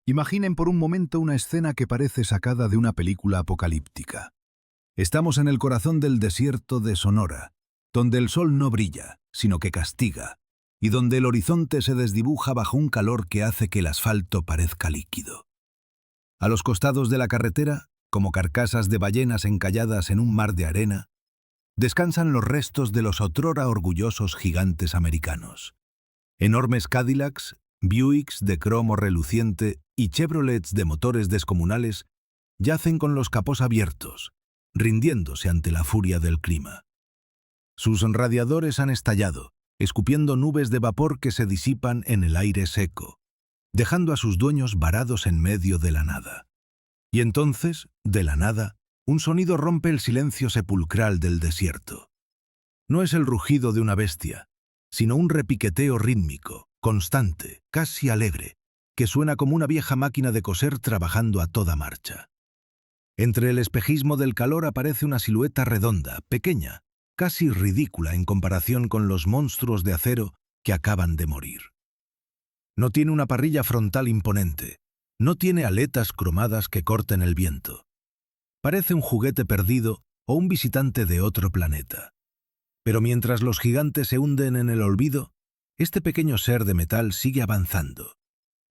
Imaginen por un momento una escena que parece sacada de una película apocalíptica. Estamos en el corazón del desierto de Sonora, donde el sol no brilla, sino que castiga, y donde el horizonte se desdibuja bajo un calor que hace que el asfalto parezca líquido. A los costados de la carretera, como carcasas de ballenas encalladas en un mar de arena, descansan los restos de los otrora orgullosos gigantes americanos. Enormes Cadillacs, Buicks de cromo reluciente y Chevrolets de motores descomunales yacen con los capós abiertos, rindiéndose ante la furia del clima. Sus radiadores han estallado, escupiendo nubes de vapor que se disipan en el aire seco, dejando a sus dueños varados en medio de la nada. Y entonces, de la nada, un sonido rompe el silencio sepulcral del desierto. No es el rugido de una bestia, sino un repiqueteo rítmico, constante, casi alegre, que suena como una vieja máquina de coser trabajando a toda marcha. Entre el espejismo del calor aparece una silueta redonda, pequeña, casi ridícula en comparación con los monstruos de acero que acaban de morir. No tiene una parrilla frontal imponente, no tiene aletas cromadas que corten el viento. Parece un juguete perdido o un visitante de otro planeta. Pero mientras los gigantes se hunden en el olvido, este pequeño ser de metal sigue avanzando.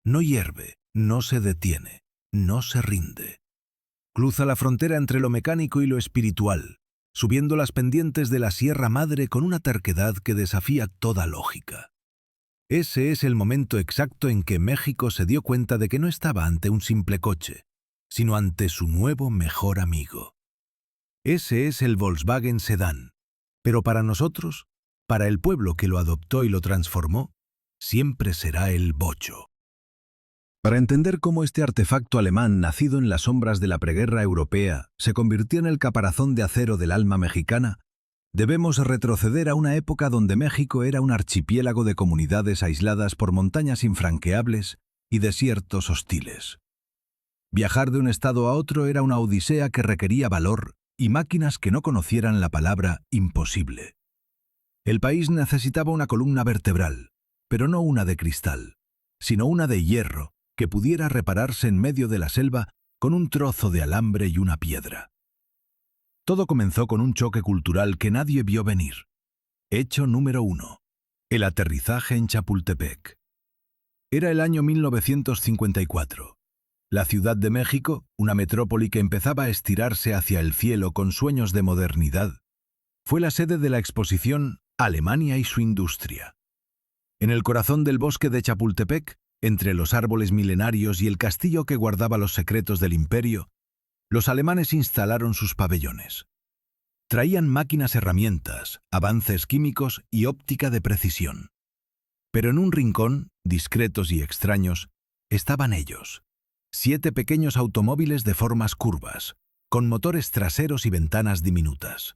No hierve, no se detiene, no se rinde. Cruza la frontera entre lo mecánico y lo espiritual, subiendo las pendientes de la Sierra Madre con una terquedad que desafía toda lógica. Ese es el momento exacto en que México se dio cuenta de que no estaba ante un simple coche, sino ante su nuevo mejor amigo. Ese es el Volkswagen Sedán, pero para nosotros, para el pueblo que lo adoptó y lo transformó, siempre será el bocho. Para entender cómo este artefacto alemán, nacido en las sombras de la preguerra europea, se convirtió en el caparazón de acero del alma mexicana, debemos retroceder a una época donde México era un archipiélago de comunidades aisladas por montañas infranqueables y desiertos hostiles. Viajar de un estado a otro era una odisea que requería valor y máquinas que no conocieran la palabra imposible. El país necesitaba una columna vertebral, pero no una de cristal, sino una de hierro que pudiera repararse en medio de la selva con un trozo de alambre y una piedra. Todo comenzó con un choque cultural que nadie vio venir. Hecho número 1. El aterrizaje en Chapultepec. Era el año 1954. La Ciudad de México, una metrópoli que empezaba a estirarse hacia el cielo con sueños de modernidad, fue la sede de la exposición Alemania y su industria. En el corazón del bosque de Chapultepec, entre los árboles milenarios y el castillo que guardaba los secretos del imperio, los alemanes instalaron sus pabellones. Traían máquinas, herramientas, avances químicos y óptica de precisión. Pero en un rincón, discretos y extraños, estaban ellos, 7 pequeños automóviles de formas curvas, con motores traseros y ventanas diminutas.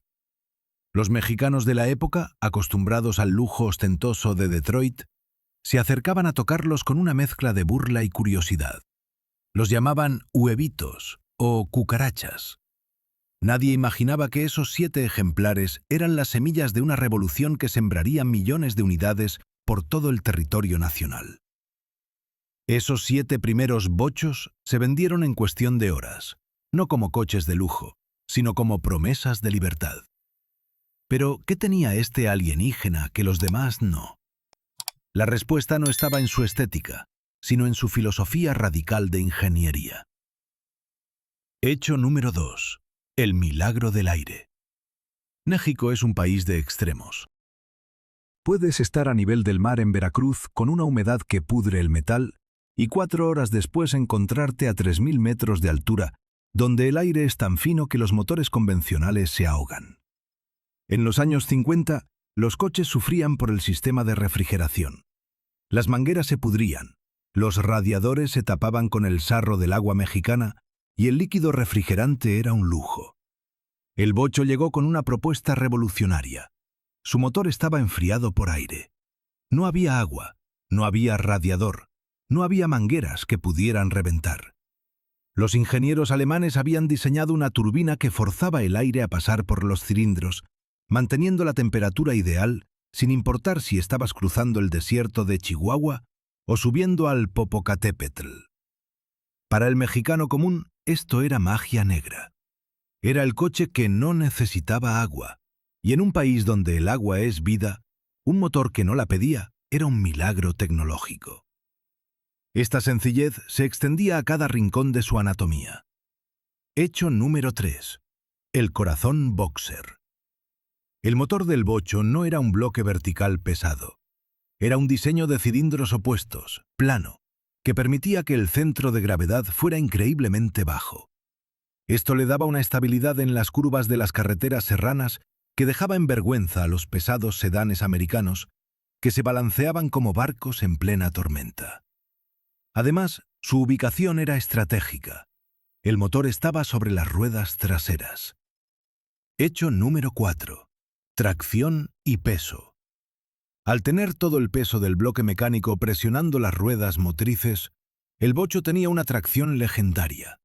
Los mexicanos de la época, acostumbrados al lujo ostentoso de Detroit, se acercaban a tocarlos con una mezcla de burla y curiosidad. Los llamaban huevitos o cucarachas. Nadie imaginaba que esos 7 ejemplares eran las semillas de una revolución que sembraría millones de unidades por todo el territorio nacional. Esos 7 primeros bochos se vendieron en cuestión de horas, no como coches de lujo, sino como promesas de libertad. Pero, ¿qué tenía este alienígena que los demás no? La respuesta no estaba en su estética, sino en su filosofía radical de ingeniería. Hecho número 2. El milagro del aire. México es un país de extremos. Puedes estar a nivel del mar en Veracruz con una humedad que pudre el metal y 4 horas después encontrarte a 3.000 metros de altura, donde el aire es tan fino que los motores convencionales se ahogan. En los años 50, los coches sufrían por el sistema de refrigeración. Las mangueras se pudrían, los radiadores se tapaban con el sarro del agua mexicana y el líquido refrigerante era un lujo. El bocho llegó con una propuesta revolucionaria. Su motor estaba enfriado por aire. No había agua, no había radiador, no había mangueras que pudieran reventar. Los ingenieros alemanes habían diseñado una turbina que forzaba el aire a pasar por los cilindros, manteniendo la temperatura ideal, sin importar si estabas cruzando el desierto de Chihuahua o subiendo al Popocatépetl. Para el mexicano común, esto era magia negra. Era el coche que no necesitaba agua, y en un país donde el agua es vida, un motor que no la pedía era un milagro tecnológico. Esta sencillez se extendía a cada rincón de su anatomía. Hecho número 3. El corazón boxer. El motor del bocho no era un bloque vertical pesado. Era un diseño de cilindros opuestos, plano, que permitía que el centro de gravedad fuera increíblemente bajo. Esto le daba una estabilidad en las curvas de las carreteras serranas que dejaba en vergüenza a los pesados sedanes americanos que se balanceaban como barcos en plena tormenta. Además, su ubicación era estratégica. El motor estaba sobre las ruedas traseras. Hecho número 4. Tracción y peso. Al tener todo el peso del bloque mecánico presionando las ruedas motrices, el bocho tenía una tracción legendaria.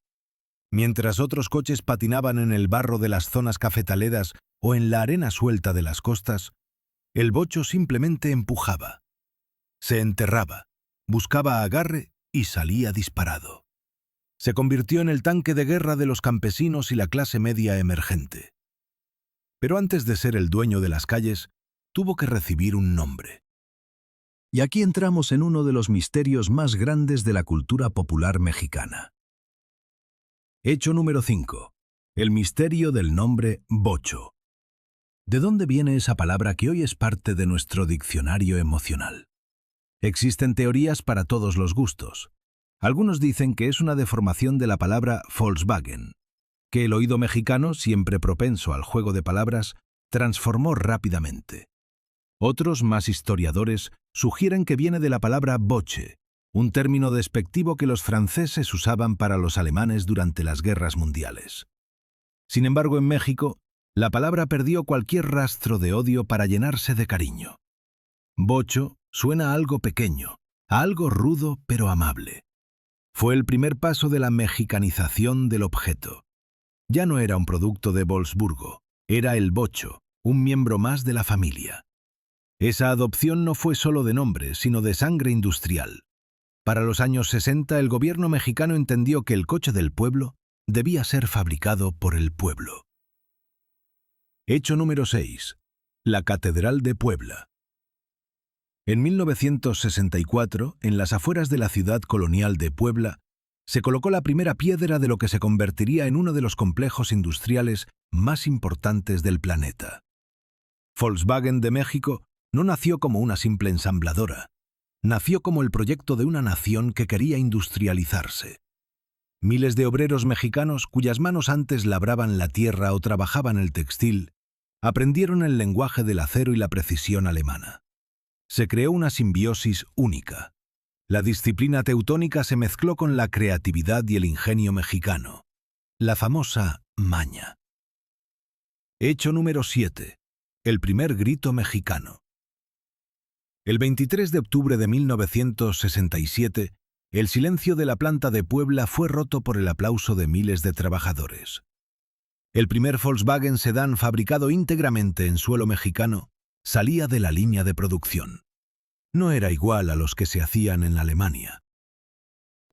Mientras otros coches patinaban en el barro de las zonas cafetaleras o en la arena suelta de las costas, el bocho simplemente empujaba. Se enterraba, buscaba agarre y salía disparado. Se convirtió en el tanque de guerra de los campesinos y la clase media emergente. Pero antes de ser el dueño de las calles, tuvo que recibir un nombre. Y aquí entramos en uno de los misterios más grandes de la cultura popular mexicana. Hecho número 5. El misterio del nombre bocho. ¿De dónde viene esa palabra que hoy es parte de nuestro diccionario emocional? Existen teorías para todos los gustos. Algunos dicen que es una deformación de la palabra Volkswagen, que el oído mexicano, siempre propenso al juego de palabras, transformó rápidamente. Otros, más historiadores, sugieren que viene de la palabra boche, un término despectivo que los franceses usaban para los alemanes durante las guerras mundiales. Sin embargo, en México, la palabra perdió cualquier rastro de odio para llenarse de cariño. Bocho suena a algo pequeño, a algo rudo pero amable. Fue el primer paso de la mexicanización del objeto. Ya no era un producto de Wolfsburgo, era el bocho, un miembro más de la familia. Esa adopción no fue solo de nombre, sino de sangre industrial. Para los años 60, el gobierno mexicano entendió que el coche del pueblo debía ser fabricado por el pueblo. Hecho número 6. La Catedral de Puebla. En 1964, en las afueras de la ciudad colonial de Puebla, se colocó la primera piedra de lo que se convertiría en uno de los complejos industriales más importantes del planeta. Volkswagen de México no nació como una simple ensambladora. Nació como el proyecto de una nación que quería industrializarse. Miles de obreros mexicanos cuyas manos antes labraban la tierra o trabajaban el textil, aprendieron el lenguaje del acero y la precisión alemana. Se creó una simbiosis única. La disciplina teutónica se mezcló con la creatividad y el ingenio mexicano. La famosa maña. Hecho número 7. El primer grito mexicano. El 23 de octubre de 1967, el silencio de la planta de Puebla fue roto por el aplauso de miles de trabajadores. El primer Volkswagen sedán fabricado íntegramente en suelo mexicano salía de la línea de producción. No era igual a los que se hacían en Alemania.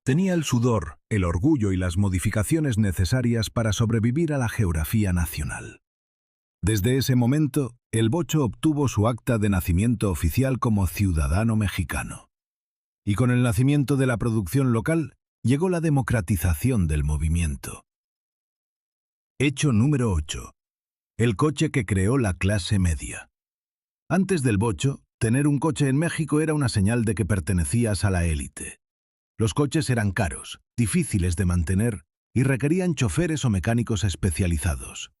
Tenía el sudor, el orgullo y las modificaciones necesarias para sobrevivir a la geografía nacional. Desde ese momento, el bocho obtuvo su acta de nacimiento oficial como ciudadano mexicano. Y con el nacimiento de la producción local, llegó la democratización del movimiento. Hecho número 8. El coche que creó la clase media. Antes del bocho, tener un coche en México era una señal de que pertenecías a la élite. Los coches eran caros, difíciles de mantener y requerían choferes o mecánicos especializados.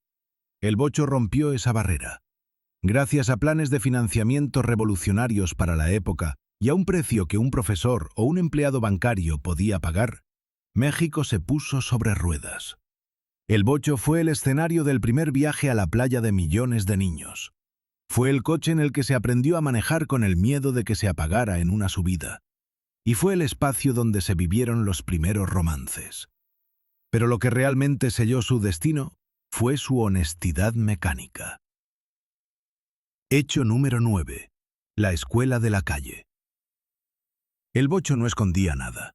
El bocho rompió esa barrera. Gracias a planes de financiamiento revolucionarios para la época y a un precio que un profesor o un empleado bancario podía pagar, México se puso sobre ruedas. El bocho fue el escenario del primer viaje a la playa de millones de niños. Fue el coche en el que se aprendió a manejar con el miedo de que se apagara en una subida. Y fue el espacio donde se vivieron los primeros romances. Pero lo que realmente selló su destino fue su honestidad mecánica. Hecho número 9. La escuela de la calle. El bocho no escondía nada.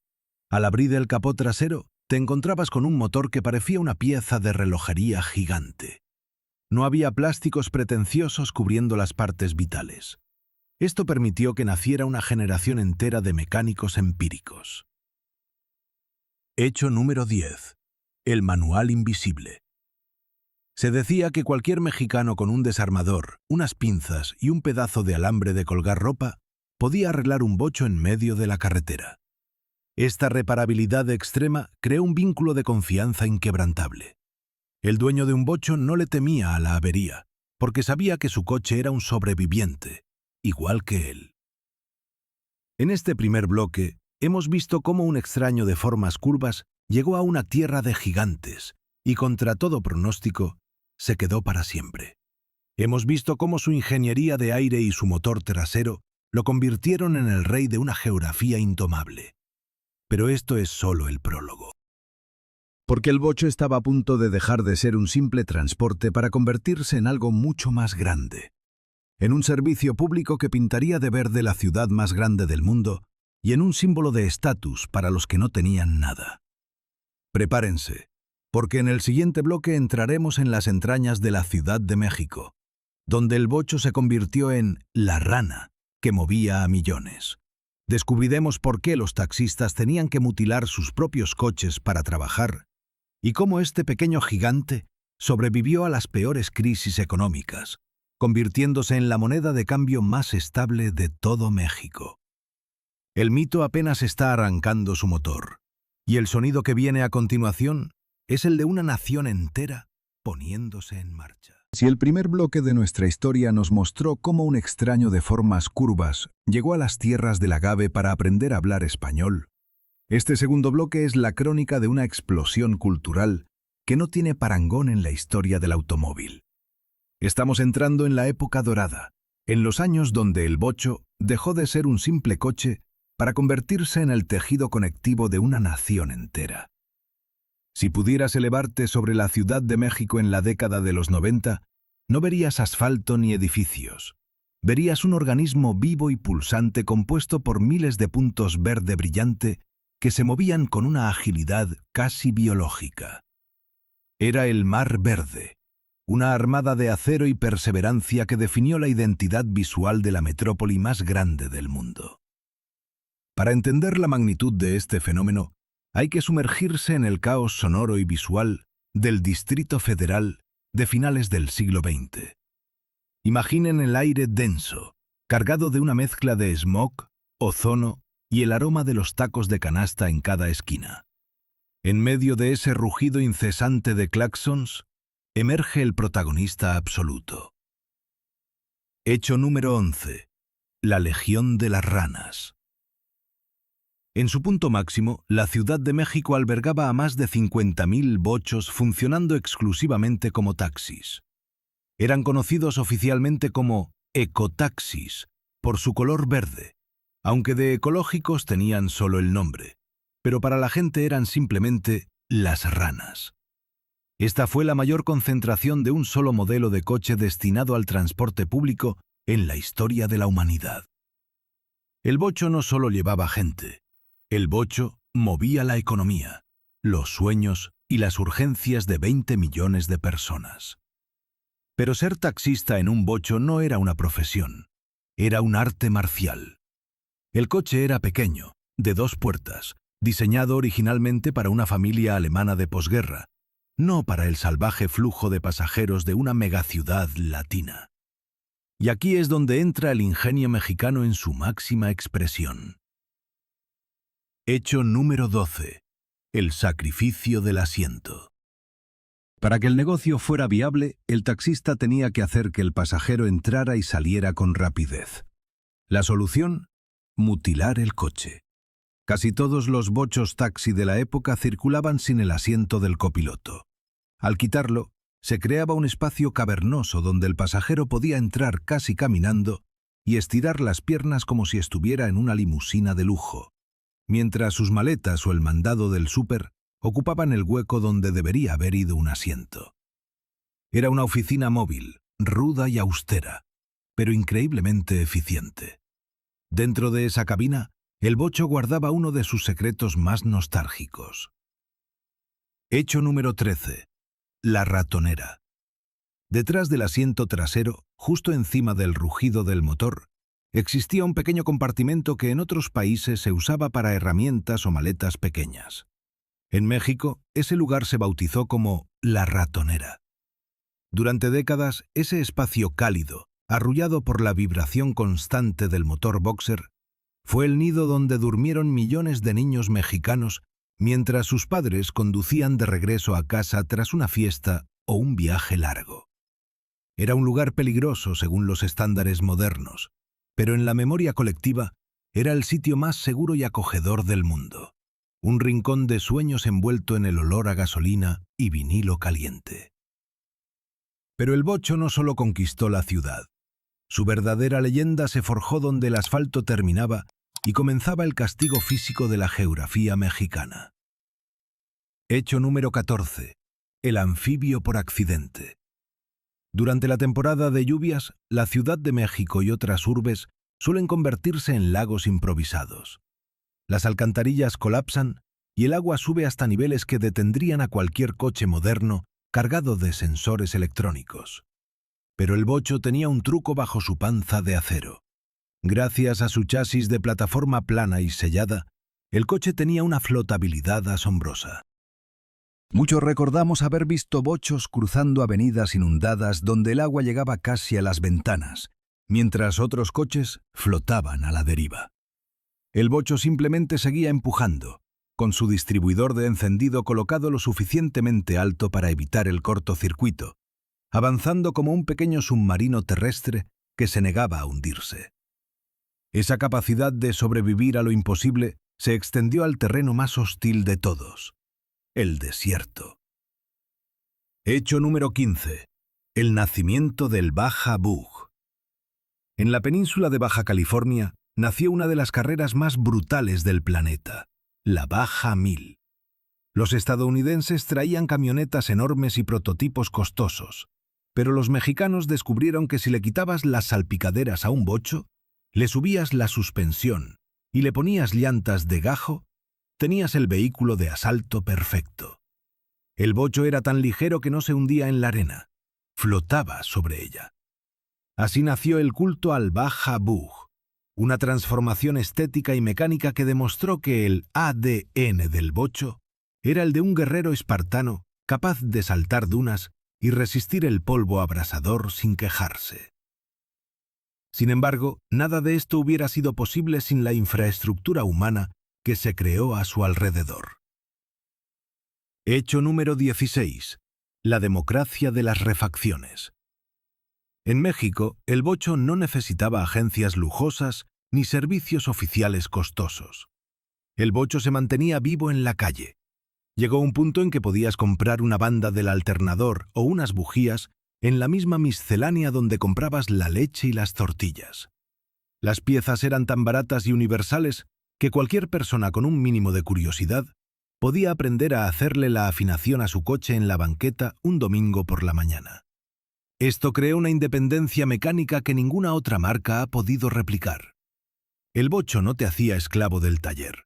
Al abrir el capó trasero, te encontrabas con un motor que parecía una pieza de relojería gigante. No había plásticos pretenciosos cubriendo las partes vitales. Esto permitió que naciera una generación entera de mecánicos empíricos. Hecho número 10. El manual invisible. Se decía que cualquier mexicano con un desarmador, unas pinzas y un pedazo de alambre de colgar ropa podía arreglar un bocho en medio de la carretera. Esta reparabilidad extrema creó un vínculo de confianza inquebrantable. El dueño de un bocho no le temía a la avería, porque sabía que su coche era un sobreviviente, igual que él. En este primer bloque, hemos visto cómo un extraño de formas curvas llegó a una tierra de gigantes y, contra todo pronóstico, se quedó para siempre. Hemos visto cómo su ingeniería de aire y su motor trasero lo convirtieron en el rey de una geografía indomable. Pero esto es solo el prólogo. Porque el bocho estaba a punto de dejar de ser un simple transporte para convertirse en algo mucho más grande. En un servicio público que pintaría de verde la ciudad más grande del mundo y en un símbolo de estatus para los que no tenían nada. Prepárense, porque en el siguiente bloque entraremos en las entrañas de la Ciudad de México, donde el bocho se convirtió en la rana que movía a millones. Descubriremos por qué los taxistas tenían que mutilar sus propios coches para trabajar y cómo este pequeño gigante sobrevivió a las peores crisis económicas, convirtiéndose en la moneda de cambio más estable de todo México. El mito apenas está arrancando su motor, y el sonido que viene a continuación es el de una nación entera poniéndose en marcha. Si el primer bloque de nuestra historia nos mostró cómo un extraño de formas curvas llegó a las tierras del agave para aprender a hablar español, este segundo bloque es la crónica de una explosión cultural que no tiene parangón en la historia del automóvil. Estamos entrando en la época dorada, en los años donde el bocho dejó de ser un simple coche para convertirse en el tejido conectivo de una nación entera. Si pudieras elevarte sobre la Ciudad de México en la década de los 90, no verías asfalto ni edificios. Verías un organismo vivo y pulsante compuesto por miles de puntos verde brillante que se movían con una agilidad casi biológica. Era el Mar Verde, una armada de acero y perseverancia que definió la identidad visual de la metrópoli más grande del mundo. Para entender la magnitud de este fenómeno, hay que sumergirse en el caos sonoro y visual del Distrito Federal de finales del siglo XX. Imaginen el aire denso, cargado de una mezcla de smog, ozono y el aroma de los tacos de canasta en cada esquina. En medio de ese rugido incesante de claxons, emerge el protagonista absoluto. Hecho número 11. La Legión de las Ranas. En su punto máximo, la Ciudad de México albergaba a más de 50.000 bochos funcionando exclusivamente como taxis. Eran conocidos oficialmente como ecotaxis, por su color verde, aunque de ecológicos tenían solo el nombre, pero para la gente eran simplemente las ranas. Esta fue la mayor concentración de un solo modelo de coche destinado al transporte público en la historia de la humanidad. El bocho no solo llevaba gente. El bocho movía la economía, los sueños y las urgencias de 20 millones de personas. Pero ser taxista en un bocho no era una profesión, era un arte marcial. El coche era pequeño, de 2 puertas, diseñado originalmente para una familia alemana de posguerra, no para el salvaje flujo de pasajeros de una megaciudad latina. Y aquí es donde entra el ingenio mexicano en su máxima expresión. Hecho número 12. El sacrificio del asiento. Para que el negocio fuera viable, el taxista tenía que hacer que el pasajero entrara y saliera con rapidez. La solución: mutilar el coche. Casi todos los bochos taxi de la época circulaban sin el asiento del copiloto. Al quitarlo, se creaba un espacio cavernoso donde el pasajero podía entrar casi caminando y estirar las piernas como si estuviera en una limusina de lujo, mientras sus maletas o el mandado del súper ocupaban el hueco donde debería haber ido un asiento. Era una oficina móvil, ruda y austera, pero increíblemente eficiente. Dentro de esa cabina, el bocho guardaba uno de sus secretos más nostálgicos. Hecho número 13. La ratonera. Detrás del asiento trasero, justo encima del rugido del motor, existía un pequeño compartimento que en otros países se usaba para herramientas o maletas pequeñas. En México, ese lugar se bautizó como la ratonera. Durante décadas, ese espacio cálido, arrullado por la vibración constante del motor boxer, fue el nido donde durmieron millones de niños mexicanos mientras sus padres conducían de regreso a casa tras una fiesta o un viaje largo. Era un lugar peligroso según los estándares modernos, pero en la memoria colectiva era el sitio más seguro y acogedor del mundo. Un rincón de sueños envuelto en el olor a gasolina y vinilo caliente. Pero el bocho no solo conquistó la ciudad. Su verdadera leyenda se forjó donde el asfalto terminaba y comenzaba el castigo físico de la geografía mexicana. Hecho número 14. El anfibio por accidente. Durante la temporada de lluvias, la Ciudad de México y otras urbes suelen convertirse en lagos improvisados. Las alcantarillas colapsan y el agua sube hasta niveles que detendrían a cualquier coche moderno cargado de sensores electrónicos. Pero el bocho tenía un truco bajo su panza de acero. Gracias a su chasis de plataforma plana y sellada, el coche tenía una flotabilidad asombrosa. Muchos recordamos haber visto bochos cruzando avenidas inundadas donde el agua llegaba casi a las ventanas, mientras otros coches flotaban a la deriva. El bocho simplemente seguía empujando, con su distribuidor de encendido colocado lo suficientemente alto para evitar el cortocircuito, avanzando como un pequeño submarino terrestre que se negaba a hundirse. Esa capacidad de sobrevivir a lo imposible se extendió al terreno más hostil de todos, el desierto. Hecho número 15. El nacimiento del Baja Bug. En la península de Baja California nació una de las carreras más brutales del planeta, la Baja 1000. Los estadounidenses traían camionetas enormes y prototipos costosos, pero los mexicanos descubrieron que si le quitabas las salpicaderas a un bocho, le subías la suspensión y le ponías llantas de gajo, tenías el vehículo de asalto perfecto. El bocho era tan ligero que no se hundía en la arena, flotaba sobre ella. Así nació el culto al Baja Bug, una transformación estética y mecánica que demostró que el ADN del bocho era el de un guerrero espartano capaz de saltar dunas y resistir el polvo abrasador sin quejarse. Sin embargo, nada de esto hubiera sido posible sin la infraestructura humana que se creó a su alrededor. Hecho número 16. La democracia de las refacciones. En México, el bocho no necesitaba agencias lujosas ni servicios oficiales costosos. El bocho se mantenía vivo en la calle. Llegó un punto en que podías comprar una banda del alternador o unas bujías en la misma miscelánea donde comprabas la leche y las tortillas. Las piezas eran tan baratas y universales que cualquier persona con un mínimo de curiosidad podía aprender a hacerle la afinación a su coche en la banqueta un domingo por la mañana. Esto creó una independencia mecánica que ninguna otra marca ha podido replicar. El bocho no te hacía esclavo del taller,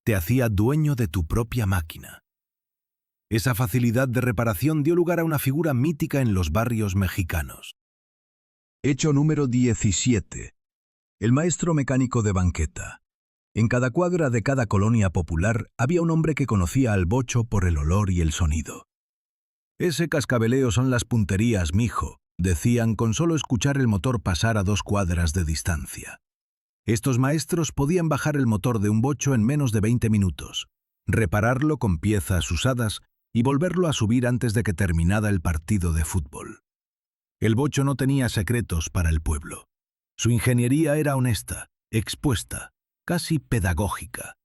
te hacía dueño de tu propia máquina. Esa facilidad de reparación dio lugar a una figura mítica en los barrios mexicanos. Hecho número 17. El maestro mecánico de banqueta. En cada cuadra de cada colonia popular había un hombre que conocía al bocho por el olor y el sonido. «Ese cascabeleo son las punterías, mijo», decían con solo escuchar el motor pasar a 2 cuadras de distancia. Estos maestros podían bajar el motor de un bocho en menos de 20 minutos, repararlo con piezas usadas y volverlo a subir antes de que terminara el partido de fútbol. El bocho no tenía secretos para el pueblo. Su ingeniería era honesta, expuesta, casi pedagógica.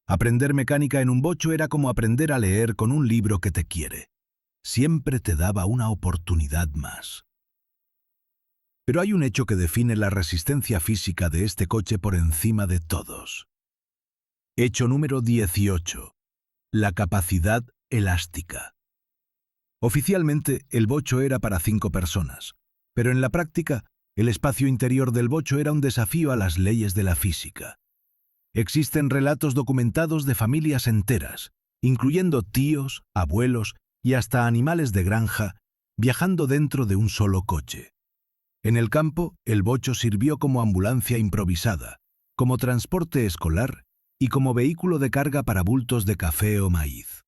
Aprender mecánica en un bocho era como aprender a leer con un libro que te quiere. Siempre te daba una oportunidad más. Pero hay un hecho que define la resistencia física de este coche por encima de todos. Hecho número 18. La capacidad elástica. Oficialmente, el bocho era para 5 personas, pero en la práctica, el espacio interior del bocho era un desafío a las leyes de la física. Existen relatos documentados de familias enteras, incluyendo tíos, abuelos y hasta animales de granja, viajando dentro de un solo coche. En el campo, el bocho sirvió como ambulancia improvisada, como transporte escolar y como vehículo de carga para bultos de café o maíz.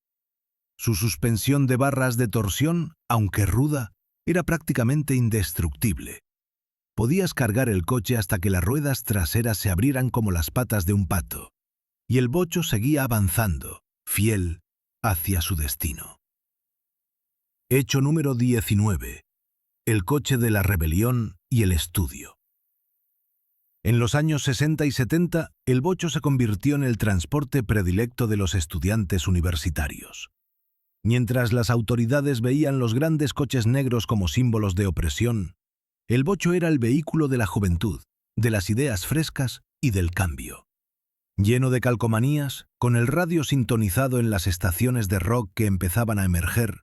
Su suspensión de barras de torsión, aunque ruda, era prácticamente indestructible. Podías cargar el coche hasta que las ruedas traseras se abrieran como las patas de un pato, y el bocho seguía avanzando, fiel, hacia su destino. Hecho número 19. El coche de la rebelión y el estudio. En los años 60 y 70, el bocho se convirtió en el transporte predilecto de los estudiantes universitarios. Mientras las autoridades veían los grandes coches negros como símbolos de opresión, el bocho era el vehículo de la juventud, de las ideas frescas y del cambio. Lleno de calcomanías, con el radio sintonizado en las estaciones de rock que empezaban a emerger,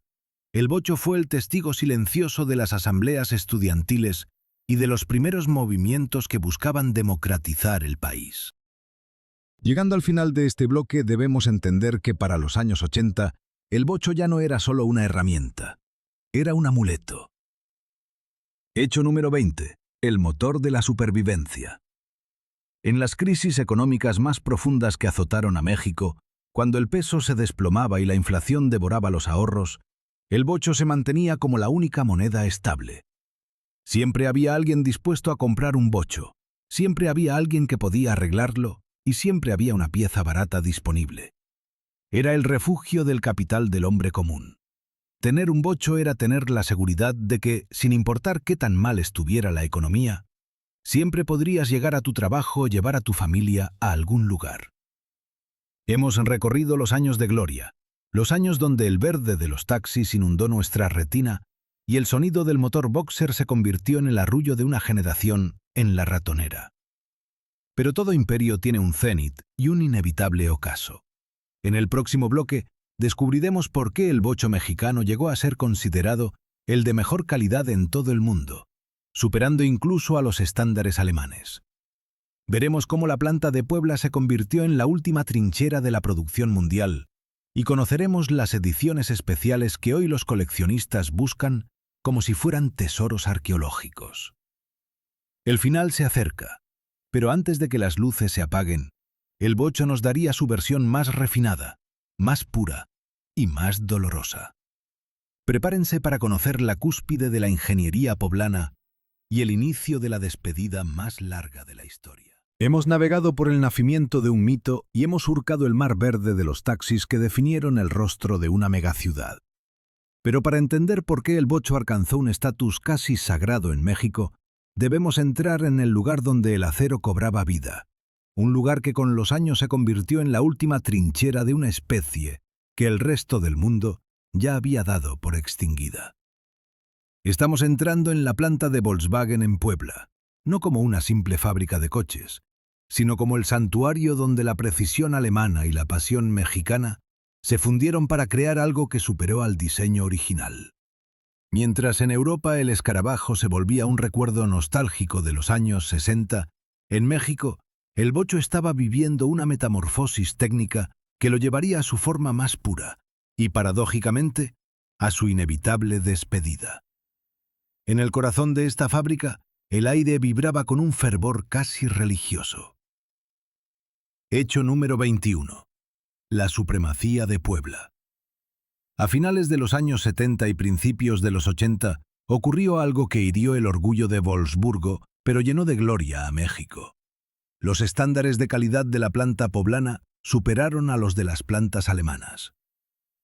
el bocho fue el testigo silencioso de las asambleas estudiantiles y de los primeros movimientos que buscaban democratizar el país. Llegando al final de este bloque, debemos entender que para los años 80, el bocho ya no era solo una herramienta, era un amuleto. Hecho número 20. El motor de la supervivencia. En las crisis económicas más profundas que azotaron a México, cuando el peso se desplomaba y la inflación devoraba los ahorros, el bocho se mantenía como la única moneda estable. Siempre había alguien dispuesto a comprar un bocho, siempre había alguien que podía arreglarlo y siempre había una pieza barata disponible. Era el refugio del capital del hombre común. Tener un bocho era tener la seguridad de que, sin importar qué tan mal estuviera la economía, siempre podrías llegar a tu trabajo o llevar a tu familia a algún lugar. Hemos recorrido los años de gloria, los años donde el verde de los taxis inundó nuestra retina y el sonido del motor boxer se convirtió en el arrullo de una generación en la ratonera. Pero todo imperio tiene un cenit y un inevitable ocaso. En el próximo bloque descubriremos por qué el bocho mexicano llegó a ser considerado el de mejor calidad en todo el mundo, superando incluso a los estándares alemanes. Veremos cómo la planta de Puebla se convirtió en la última trinchera de la producción mundial, y conoceremos las ediciones especiales que hoy los coleccionistas buscan como si fueran tesoros arqueológicos. El final se acerca, pero antes de que las luces se apaguen, el bocho nos daría su versión más refinada, más pura y más dolorosa. Prepárense para conocer la cúspide de la ingeniería poblana y el inicio de la despedida más larga de la historia. Hemos navegado por el nacimiento de un mito y hemos surcado el mar verde de los taxis que definieron el rostro de una megaciudad. Pero para entender por qué el bocho alcanzó un estatus casi sagrado en México, debemos entrar en el lugar donde el acero cobraba vida, un lugar que con los años se convirtió en la última trinchera de una especie que el resto del mundo ya había dado por extinguida. Estamos entrando en la planta de Volkswagen en Puebla, no como una simple fábrica de coches, sino como el santuario donde la precisión alemana y la pasión mexicana se fundieron para crear algo que superó al diseño original. Mientras en Europa el escarabajo se volvía un recuerdo nostálgico de los años 60, en México el bocho estaba viviendo una metamorfosis técnica que lo llevaría a su forma más pura y, paradójicamente, a su inevitable despedida. En el corazón de esta fábrica, el aire vibraba con un fervor casi religioso. Hecho número 21. La supremacía de Puebla. A finales de los años 70 y principios de los 80, ocurrió algo que hirió el orgullo de Wolfsburgo, pero llenó de gloria a México. Los estándares de calidad de la planta poblana superaron a los de las plantas alemanas.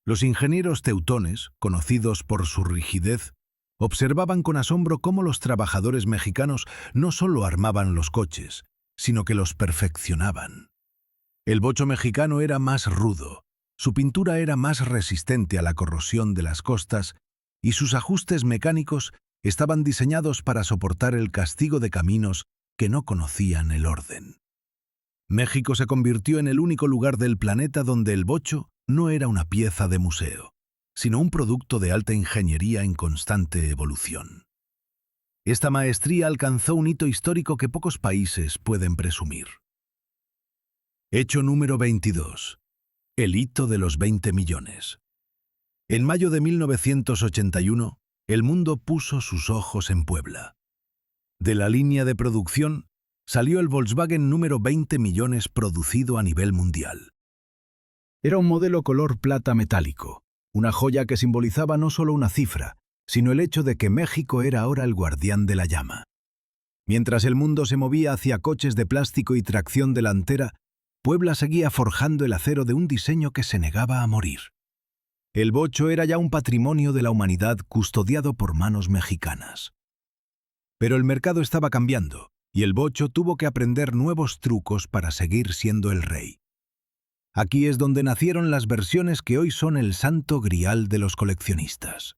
Los ingenieros teutones, conocidos por su rigidez, observaban con asombro cómo los trabajadores mexicanos no solo armaban los coches, sino que los perfeccionaban. El bocho mexicano era más rudo, su pintura era más resistente a la corrosión de las costas y sus ajustes mecánicos estaban diseñados para soportar el castigo de caminos que no conocían el orden. México se convirtió en el único lugar del planeta donde el bocho no era una pieza de museo, sino un producto de alta ingeniería en constante evolución. Esta maestría alcanzó un hito histórico que pocos países pueden presumir. Hecho número 22. El hito de los 20 millones. En mayo de 1981, el mundo puso sus ojos en Puebla. De la línea de producción salió el Volkswagen número 20 millones producido a nivel mundial. Era un modelo color plata metálico, una joya que simbolizaba no solo una cifra, sino el hecho de que México era ahora el guardián de la llama. Mientras el mundo se movía hacia coches de plástico y tracción delantera, Puebla seguía forjando el acero de un diseño que se negaba a morir. El bocho era ya un patrimonio de la humanidad custodiado por manos mexicanas. Pero el mercado estaba cambiando, y el bocho tuvo que aprender nuevos trucos para seguir siendo el rey. Aquí es donde nacieron las versiones que hoy son el santo grial de los coleccionistas.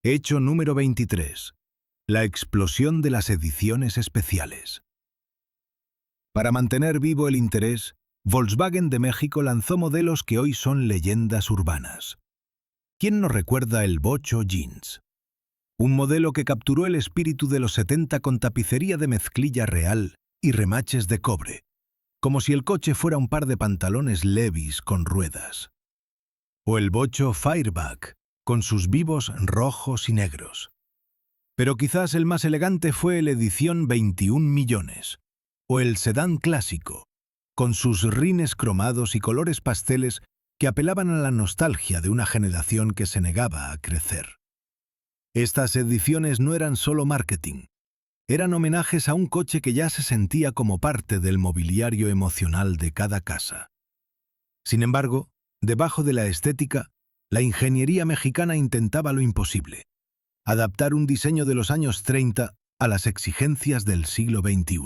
Hecho número 23. La explosión de las ediciones especiales. Para mantener vivo el interés, Volkswagen de México lanzó modelos que hoy son leyendas urbanas. ¿Quién no recuerda el bocho jeans? Un modelo que capturó el espíritu de los 70 con tapicería de mezclilla real y remaches de cobre, como si el coche fuera un par de pantalones Levi's con ruedas. O el bocho Fireback, con sus vivos rojos y negros. Pero quizás el más elegante fue el edición 21 millones, o el sedán clásico, con sus rines cromados y colores pasteles que apelaban a la nostalgia de una generación que se negaba a crecer. Estas ediciones no eran solo marketing, eran homenajes a un coche que ya se sentía como parte del mobiliario emocional de cada casa. Sin embargo, debajo de la estética, la ingeniería mexicana intentaba lo imposible: adaptar un diseño de los años 30 a las exigencias del siglo XXI.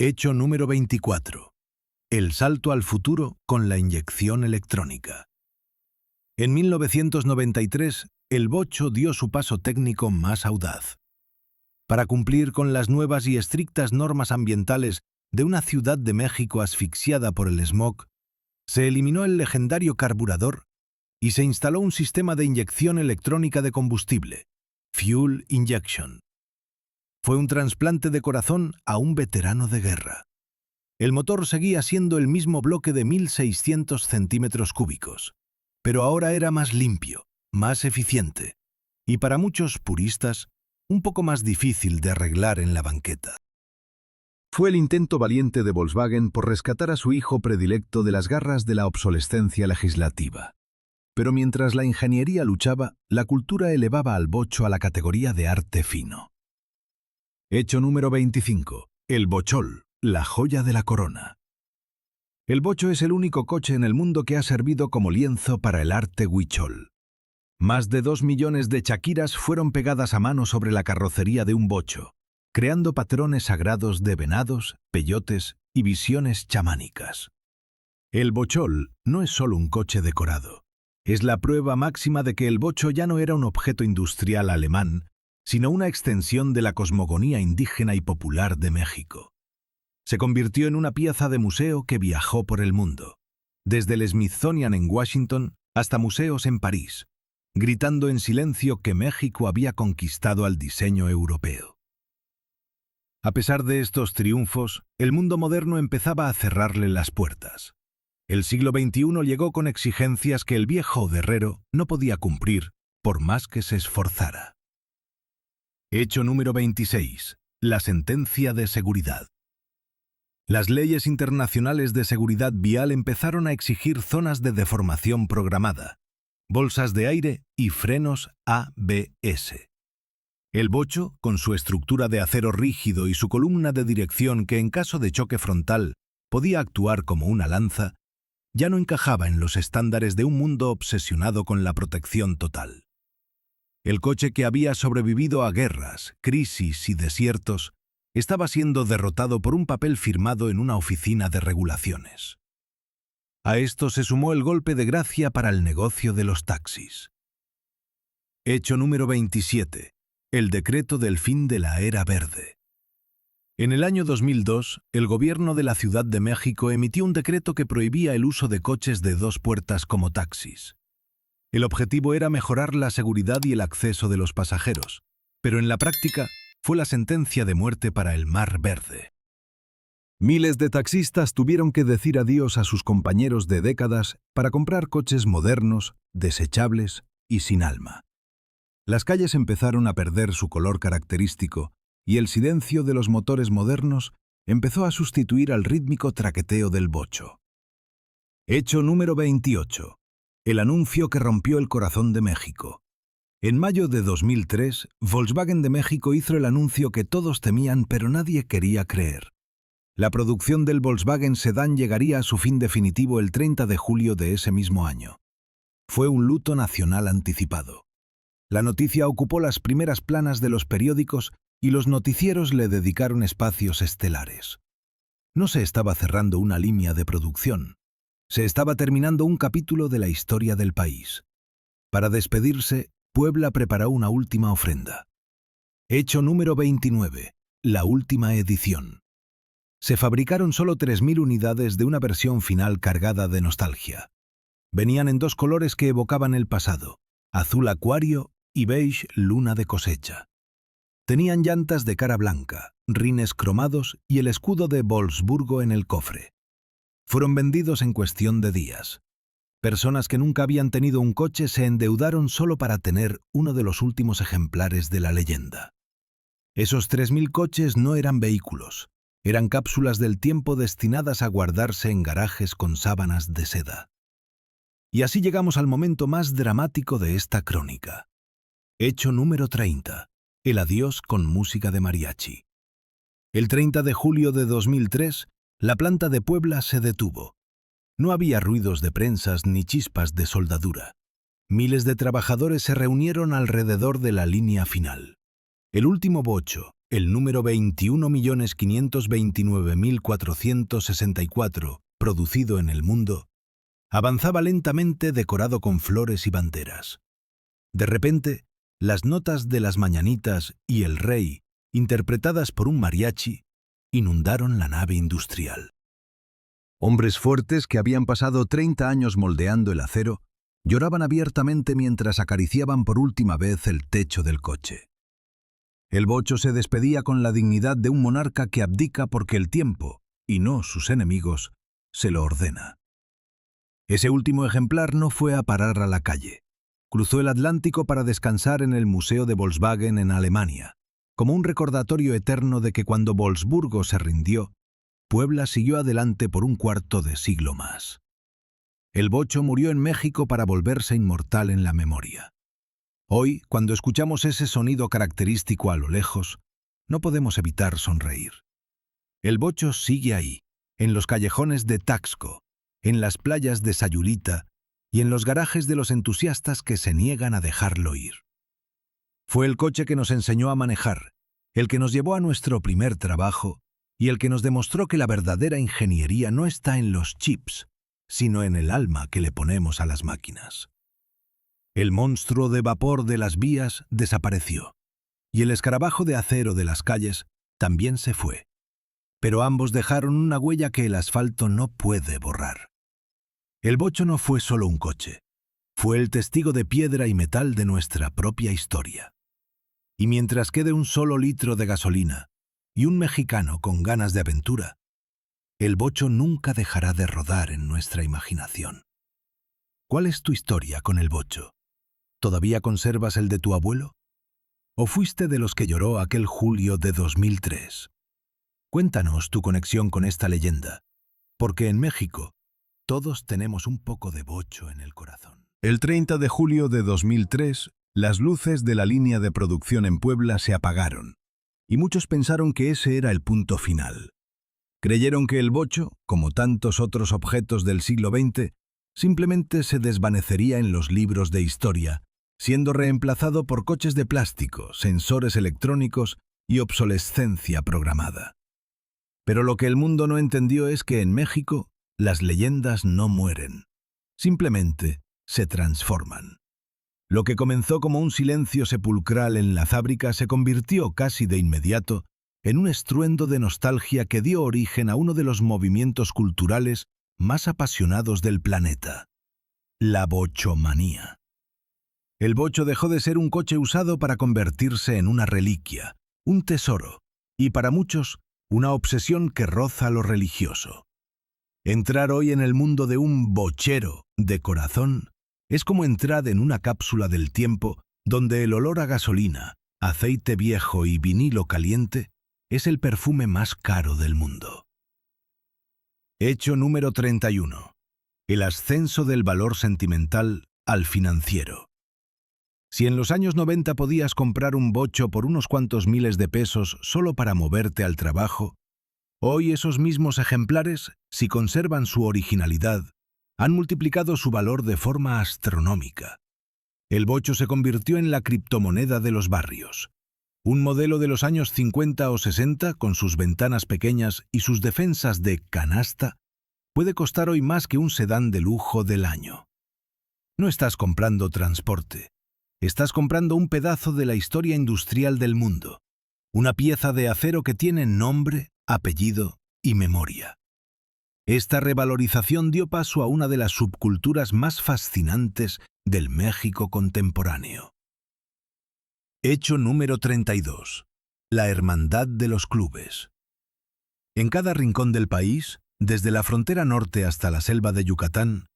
Hecho número 24. El salto al futuro con la inyección electrónica. En 1993, el bocho dio su paso técnico más audaz. Para cumplir con las nuevas y estrictas normas ambientales de una Ciudad de México asfixiada por el smog, se eliminó el legendario carburador y se instaló un sistema de inyección electrónica de combustible, Fuel Injection. Fue un trasplante de corazón a un veterano de guerra. El motor seguía siendo el mismo bloque de 1.600 centímetros cúbicos, pero ahora era más limpio, más eficiente, y para muchos puristas, un poco más difícil de arreglar en la banqueta. Fue el intento valiente de Volkswagen por rescatar a su hijo predilecto de las garras de la obsolescencia legislativa. Pero mientras la ingeniería luchaba, la cultura elevaba al bocho a la categoría de arte fino. Hecho número 25. El bochol, la joya de la corona. El bocho es el único coche en el mundo que ha servido como lienzo para el arte huichol. Más de 2 millones de chaquiras fueron pegadas a mano sobre la carrocería de un bocho, creando patrones sagrados de venados, peyotes y visiones chamánicas. El bochol no es solo un coche decorado. Es la prueba máxima de que el bocho ya no era un objeto industrial alemán, sino una extensión de la cosmogonía indígena y popular de México. Se convirtió en una pieza de museo que viajó por el mundo, desde el Smithsonian en Washington hasta museos en París, gritando en silencio que México había conquistado al diseño europeo. A pesar de estos triunfos, el mundo moderno empezaba a cerrarle las puertas. El siglo XXI llegó con exigencias que el viejo herrero no podía cumplir, por más que se esforzara. Hecho número 26. La sentencia de seguridad. Las leyes internacionales de seguridad vial empezaron a exigir zonas de deformación programada, bolsas de aire y frenos ABS. El bocho, con su estructura de acero rígido y su columna de dirección que en caso de choque frontal podía actuar como una lanza, ya no encajaba en los estándares de un mundo obsesionado con la protección total. El coche que había sobrevivido a guerras, crisis y desiertos estaba siendo derrotado por un papel firmado en una oficina de regulaciones. A esto se sumó el golpe de gracia para el negocio de los taxis. Hecho número 27. El decreto del fin de la era verde. En el año 2002, el gobierno de la Ciudad de México emitió un decreto que prohibía el uso de coches de 2 puertas como taxis. El objetivo era mejorar la seguridad y el acceso de los pasajeros, pero en la práctica fue la sentencia de muerte para el mar verde. Miles de taxistas tuvieron que decir adiós a sus compañeros de décadas para comprar coches modernos, desechables y sin alma. Las calles empezaron a perder su color característico y el silencio de los motores modernos empezó a sustituir al rítmico traqueteo del bocho. Hecho número 28. El anuncio que rompió el corazón de México. En mayo de 2003, Volkswagen de México hizo el anuncio que todos temían pero nadie quería creer. La producción del Volkswagen Sedán llegaría a su fin definitivo el 30 de julio de ese mismo año. Fue un luto nacional anticipado. La noticia ocupó las primeras planas de los periódicos y los noticieros le dedicaron espacios estelares. No se estaba cerrando una línea de producción. Se estaba terminando un capítulo de la historia del país. Para despedirse, Puebla preparó una última ofrenda. Hecho número 29. La última edición. Se fabricaron solo 3.000 unidades de una versión final cargada de nostalgia. Venían en dos colores que evocaban el pasado, azul acuario y beige luna de cosecha. Tenían llantas de cara blanca, rines cromados y el escudo de Wolfsburgo en el cofre. Fueron vendidos en cuestión de días. Personas que nunca habían tenido un coche se endeudaron solo para tener uno de los últimos ejemplares de la leyenda. Esos 3.000 coches no eran vehículos, eran cápsulas del tiempo destinadas a guardarse en garajes con sábanas de seda. Y así llegamos al momento más dramático de esta crónica. Hecho número 30. El adiós con música de mariachi. El 30 de julio de 2003, la planta de Puebla se detuvo. No había ruidos de prensas ni chispas de soldadura. Miles de trabajadores se reunieron alrededor de la línea final. El último bocho, el número 21.529.464, producido en el mundo, avanzaba lentamente decorado con flores y banderas. De repente, las notas de las mañanitas y El Rey, interpretadas por un mariachi, inundaron la nave industrial. Hombres fuertes que habían pasado 30 años moldeando el acero, lloraban abiertamente mientras acariciaban por última vez el techo del coche. El bocho se despedía con la dignidad de un monarca que abdica porque el tiempo, y no sus enemigos, se lo ordena. Ese último ejemplar no fue a parar a la calle. Cruzó el Atlántico para descansar en el Museo de Volkswagen en Alemania, como un recordatorio eterno de que cuando Wolfsburgo se rindió, Puebla siguió adelante por un cuarto de siglo más. El bocho murió en México para volverse inmortal en la memoria. Hoy, cuando escuchamos ese sonido característico a lo lejos, no podemos evitar sonreír. El bocho sigue ahí, en los callejones de Taxco, en las playas de Sayulita y en los garajes de los entusiastas que se niegan a dejarlo ir. Fue el coche que nos enseñó a manejar, el que nos llevó a nuestro primer trabajo y el que nos demostró que la verdadera ingeniería no está en los chips, sino en el alma que le ponemos a las máquinas. El monstruo de vapor de las vías desapareció, y el escarabajo de acero de las calles también se fue. Pero ambos dejaron una huella que el asfalto no puede borrar. El bocho no fue solo un coche, fue el testigo de piedra y metal de nuestra propia historia. Y mientras quede un solo litro de gasolina y un mexicano con ganas de aventura, el bocho nunca dejará de rodar en nuestra imaginación. ¿Cuál es tu historia con el bocho? ¿Todavía conservas el de tu abuelo? ¿O fuiste de los que lloró aquel julio de 2003? Cuéntanos tu conexión con esta leyenda, porque en México todos tenemos un poco de bocho en el corazón. El 30 de julio de 2003, las luces de la línea de producción en Puebla se apagaron, y muchos pensaron que ese era el punto final. Creyeron que el bocho, como tantos otros objetos del siglo XX, simplemente se desvanecería en los libros de historia, siendo reemplazado por coches de plástico, sensores electrónicos y obsolescencia programada. Pero lo que el mundo no entendió es que en México las leyendas no mueren, simplemente se transforman. Lo que comenzó como un silencio sepulcral en la fábrica se convirtió casi de inmediato en un estruendo de nostalgia que dio origen a uno de los movimientos culturales más apasionados del planeta: la bochomanía. El bocho dejó de ser un coche usado para convertirse en una reliquia, un tesoro, y para muchos, una obsesión que roza lo religioso. Entrar hoy en el mundo de un bochero de corazón es como entrar en una cápsula del tiempo donde el olor a gasolina, aceite viejo y vinilo caliente es el perfume más caro del mundo. Hecho número 31. El ascenso del valor sentimental al financiero. Si en los años 90 podías comprar un bocho por unos cuantos miles de pesos solo para moverte al trabajo, hoy esos mismos ejemplares, si conservan su originalidad, han multiplicado su valor de forma astronómica. El bocho se convirtió en la criptomoneda de los barrios. Un modelo de los años 50 o 60, con sus ventanas pequeñas y sus defensas de canasta, puede costar hoy más que un sedán de lujo del año. No estás comprando transporte. Estás comprando un pedazo de la historia industrial del mundo, una pieza de acero que tiene nombre, apellido y memoria. Esta revalorización dio paso a una de las subculturas más fascinantes del México contemporáneo. Hecho número 32. La hermandad de los clubes. En cada rincón del país, desde la frontera norte hasta la selva de Yucatán,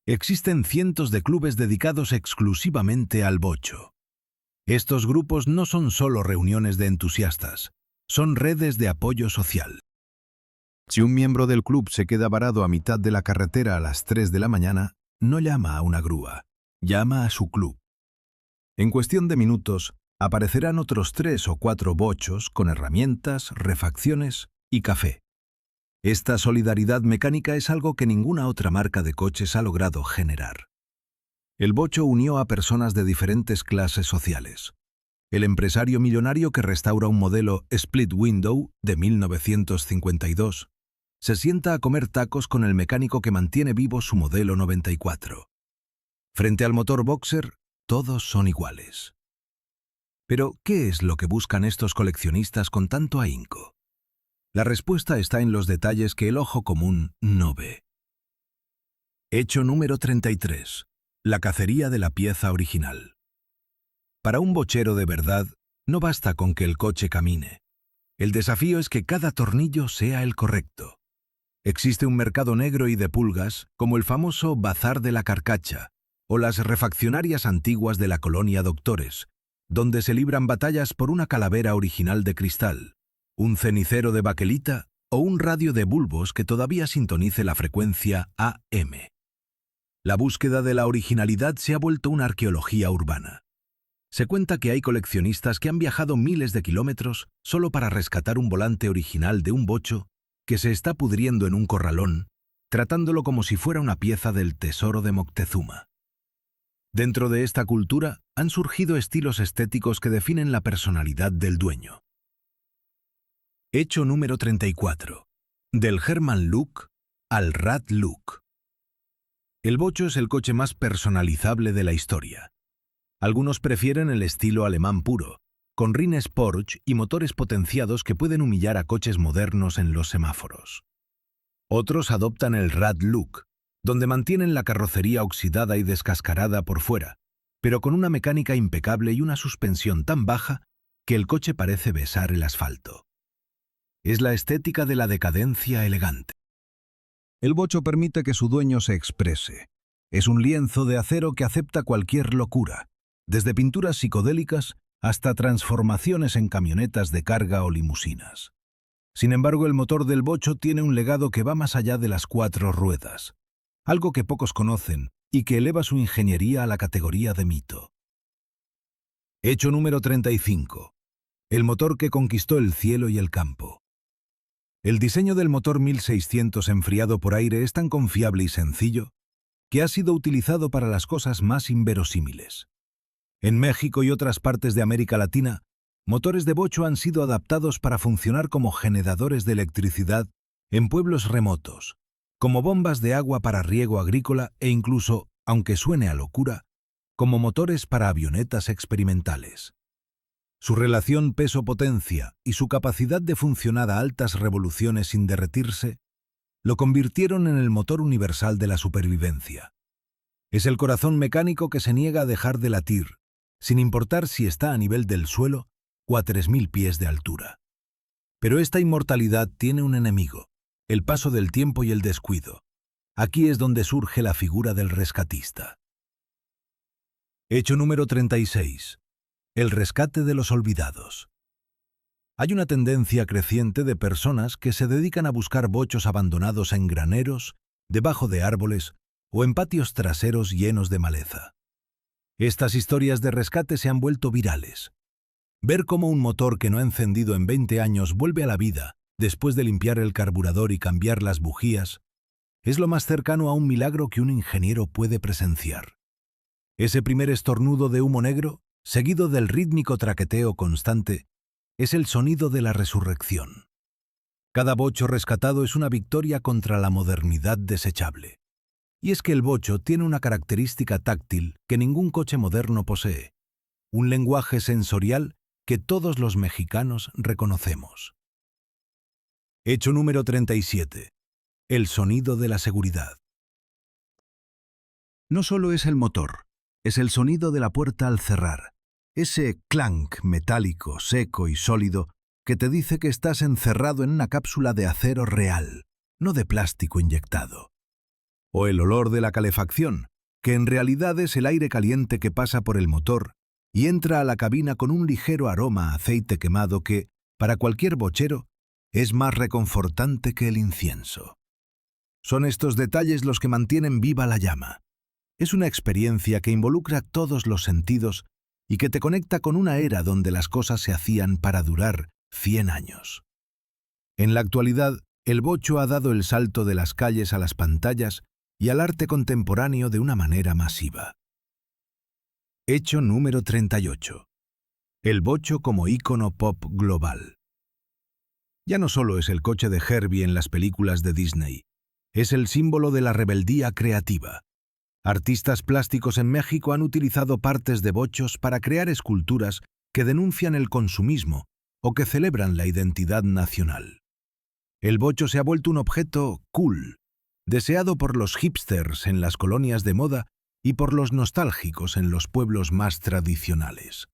existen cientos de clubes dedicados exclusivamente al bocho. Estos grupos no son solo reuniones de entusiastas, son redes de apoyo social. Si un miembro del club se queda varado a mitad de la carretera a las 3 de la mañana, no llama a una grúa, llama a su club. En cuestión de minutos, aparecerán otros 3 o 4 bochos con herramientas, refacciones y café. Esta solidaridad mecánica es algo que ninguna otra marca de coches ha logrado generar. El bocho unió a personas de diferentes clases sociales. El empresario millonario que restaura un modelo Split Window de 1952 se sienta a comer tacos con el mecánico que mantiene vivo su modelo 94. Frente al motor boxer, todos son iguales. Pero, ¿qué es lo que buscan estos coleccionistas con tanto ahínco? La respuesta está en los detalles que el ojo común no ve. Hecho número 33. La cacería de la pieza original. Para un bochero de verdad, no basta con que el coche camine. El desafío es que cada tornillo sea el correcto. Existe un mercado negro y de pulgas, como el famoso Bazar de la Carcacha, o las refaccionarias antiguas de la colonia Doctores, donde se libran batallas por una calavera original de cristal, un cenicero de baquelita o un radio de bulbos que todavía sintonice la frecuencia AM. La búsqueda de la originalidad se ha vuelto una arqueología urbana. Se cuenta que hay coleccionistas que han viajado miles de kilómetros solo para rescatar un volante original de un bocho que se está pudriendo en un corralón, tratándolo como si fuera una pieza del tesoro de Moctezuma. Dentro de esta cultura han surgido estilos estéticos que definen la personalidad del dueño. Hecho número 34. Del Herman Look al Rat Look. El bocho es el coche más personalizable de la historia. Algunos prefieren el estilo alemán puro, con rines Porsche y motores potenciados que pueden humillar a coches modernos en los semáforos. Otros adoptan el Rat Look, donde mantienen la carrocería oxidada y descascarada por fuera, pero con una mecánica impecable y una suspensión tan baja que el coche parece besar el asfalto. Es la estética de la decadencia elegante. El bocho permite que su dueño se exprese. Es un lienzo de acero que acepta cualquier locura, desde pinturas psicodélicas hasta transformaciones en camionetas de carga o limusinas. Sin embargo, el motor del bocho tiene un legado que va más allá de las 4 ruedas, algo que pocos conocen y que eleva su ingeniería a la categoría de mito. Hecho número 35. El motor que conquistó el cielo y el campo. El diseño del motor 1600 enfriado por aire es tan confiable y sencillo que ha sido utilizado para las cosas más inverosímiles. En México y otras partes de América Latina, motores de bocho han sido adaptados para funcionar como generadores de electricidad en pueblos remotos, como bombas de agua para riego agrícola e incluso, aunque suene a locura, como motores para avionetas experimentales. Su relación peso-potencia y su capacidad de funcionar a altas revoluciones sin derretirse lo convirtieron en el motor universal de la supervivencia. Es el corazón mecánico que se niega a dejar de latir, sin importar si está a nivel del suelo o a 3000 pies de altura. Pero esta inmortalidad tiene un enemigo: el paso del tiempo y el descuido. Aquí es donde surge la figura del rescatista. Hecho número 36. El rescate de los olvidados. Hay una tendencia creciente de personas que se dedican a buscar bochos abandonados en graneros, debajo de árboles o en patios traseros llenos de maleza. Estas historias de rescate se han vuelto virales. Ver cómo un motor que no ha encendido en 20 años vuelve a la vida después de limpiar el carburador y cambiar las bujías es lo más cercano a un milagro que un ingeniero puede presenciar. Ese primer estornudo de humo negro, seguido del rítmico traqueteo constante, es el sonido de la resurrección. Cada bocho rescatado es una victoria contra la modernidad desechable. Y es que el bocho tiene una característica táctil que ningún coche moderno posee: un lenguaje sensorial que todos los mexicanos reconocemos. Hecho número 37. El sonido de la seguridad. No solo es el motor, es el sonido de la puerta al cerrar. Ese clank metálico, seco y sólido que te dice que estás encerrado en una cápsula de acero real, no de plástico inyectado. O el olor de la calefacción, que en realidad es el aire caliente que pasa por el motor y entra a la cabina con un ligero aroma a aceite quemado que, para cualquier bochero, es más reconfortante que el incienso. Son estos detalles los que mantienen viva la llama. Es una experiencia que involucra todos los sentidos y que te conecta con una era donde las cosas se hacían para durar 100 años. En la actualidad, el bocho ha dado el salto de las calles a las pantallas y al arte contemporáneo de una manera masiva. Hecho número 38. El bocho como ícono pop global. Ya no solo es el coche de Herbie en las películas de Disney, es el símbolo de la rebeldía creativa. Artistas plásticos en México han utilizado partes de bochos para crear esculturas que denuncian el consumismo o que celebran la identidad nacional. El bocho se ha vuelto un objeto cool, deseado por los hipsters en las colonias de moda y por los nostálgicos en los pueblos más tradicionales.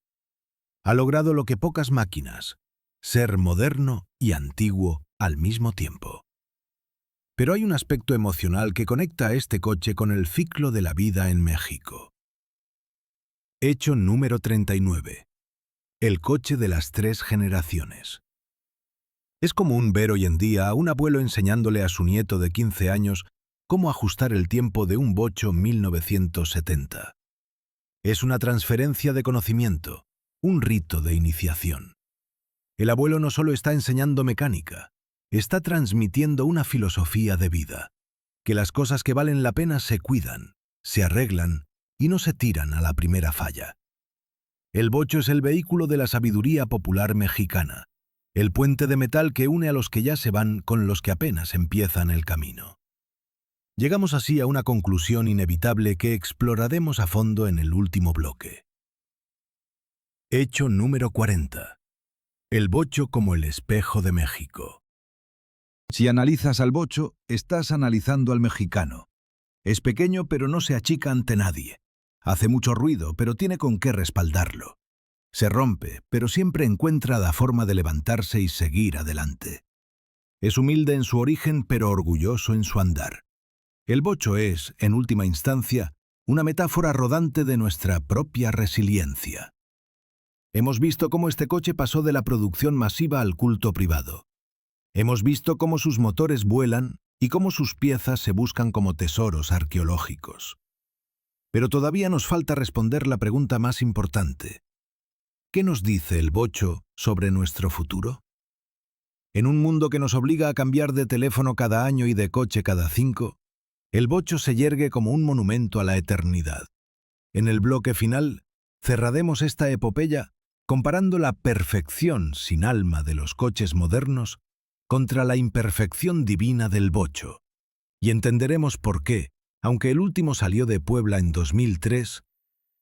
Ha logrado lo que pocas máquinas: ser moderno y antiguo al mismo tiempo. Pero hay un aspecto emocional que conecta a este coche con el ciclo de la vida en México. Hecho número 39. El coche de las 3 generaciones. Es común ver hoy en día a un abuelo enseñándole a su nieto de 15 años cómo ajustar el tiempo de un bocho 1970. Es una transferencia de conocimiento, un rito de iniciación. El abuelo no solo está enseñando mecánica, está transmitiendo una filosofía de vida, que las cosas que valen la pena se cuidan, se arreglan y no se tiran a la primera falla. El bocho es el vehículo de la sabiduría popular mexicana, el puente de metal que une a los que ya se van con los que apenas empiezan el camino. Llegamos así a una conclusión inevitable que exploraremos a fondo en el último bloque. Hecho número 40. El bocho como el espejo de México. Si analizas al bocho, estás analizando al mexicano. Es pequeño pero no se achica ante nadie. Hace mucho ruido, pero tiene con qué respaldarlo. Se rompe, pero siempre encuentra la forma de levantarse y seguir adelante. Es humilde en su origen, pero orgulloso en su andar. El bocho es, en última instancia, una metáfora rodante de nuestra propia resiliencia. Hemos visto cómo este coche pasó de la producción masiva al culto privado. Hemos visto cómo sus motores vuelan y cómo sus piezas se buscan como tesoros arqueológicos. Pero todavía nos falta responder la pregunta más importante. ¿Qué nos dice el bocho sobre nuestro futuro? En un mundo que nos obliga a cambiar de teléfono cada año y de coche cada 5, el bocho se yergue como un monumento a la eternidad. En el bloque final, cerraremos esta epopeya comparando la perfección sin alma de los coches modernos contra la imperfección divina del bocho, y entenderemos por qué, aunque el último salió de Puebla en 2003,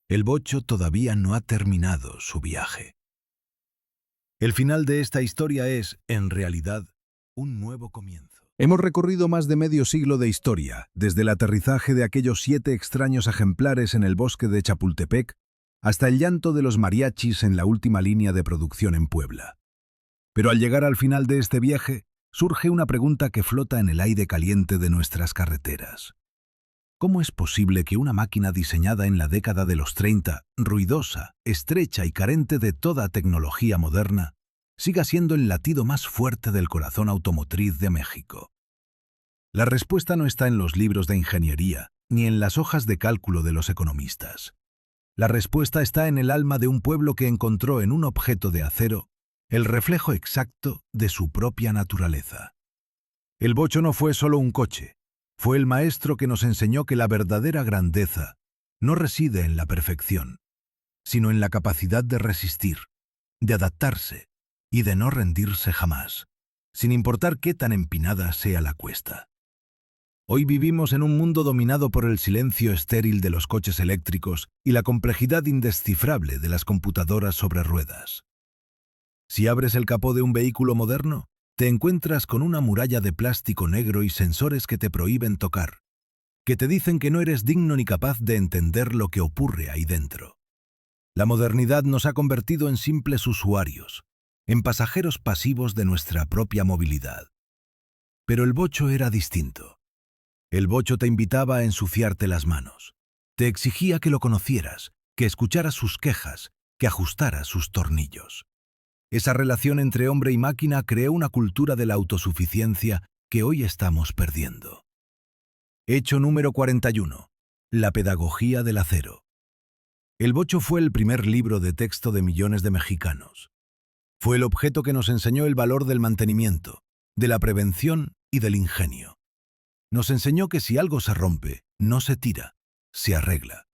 el bocho todavía no ha terminado su viaje. El final de esta historia es, en realidad, un nuevo comienzo. Hemos recorrido más de medio siglo de historia, desde el aterrizaje de aquellos 7 extraños ejemplares en el bosque de Chapultepec hasta el llanto de los mariachis en la última línea de producción en Puebla. Pero al llegar al final de este viaje, surge una pregunta que flota en el aire caliente de nuestras carreteras. ¿Cómo es posible que una máquina diseñada en la década de los 30, ruidosa, estrecha y carente de toda tecnología moderna, siga siendo el latido más fuerte del corazón automotriz de México? La respuesta no está en los libros de ingeniería, ni en las hojas de cálculo de los economistas. La respuesta está en el alma de un pueblo que encontró en un objeto de acero el reflejo exacto de su propia naturaleza. El bocho no fue solo un coche, fue el maestro que nos enseñó que la verdadera grandeza no reside en la perfección, sino en la capacidad de resistir, de adaptarse y de no rendirse jamás, sin importar qué tan empinada sea la cuesta. Hoy vivimos en un mundo dominado por el silencio estéril de los coches eléctricos y la complejidad indescifrable de las computadoras sobre ruedas. Si abres el capó de un vehículo moderno, te encuentras con una muralla de plástico negro y sensores que te prohíben tocar, que te dicen que no eres digno ni capaz de entender lo que ocurre ahí dentro. La modernidad nos ha convertido en simples usuarios, en pasajeros pasivos de nuestra propia movilidad. Pero el bocho era distinto. El bocho te invitaba a ensuciarte las manos. Te exigía que lo conocieras, que escucharas sus quejas, que ajustaras sus tornillos. Esa relación entre hombre y máquina creó una cultura de la autosuficiencia que hoy estamos perdiendo. Hecho número 41. La pedagogía del acero. El bocho fue el primer libro de texto de millones de mexicanos. Fue el objeto que nos enseñó el valor del mantenimiento, de la prevención y del ingenio. Nos enseñó que si algo se rompe, no se tira, se arregla.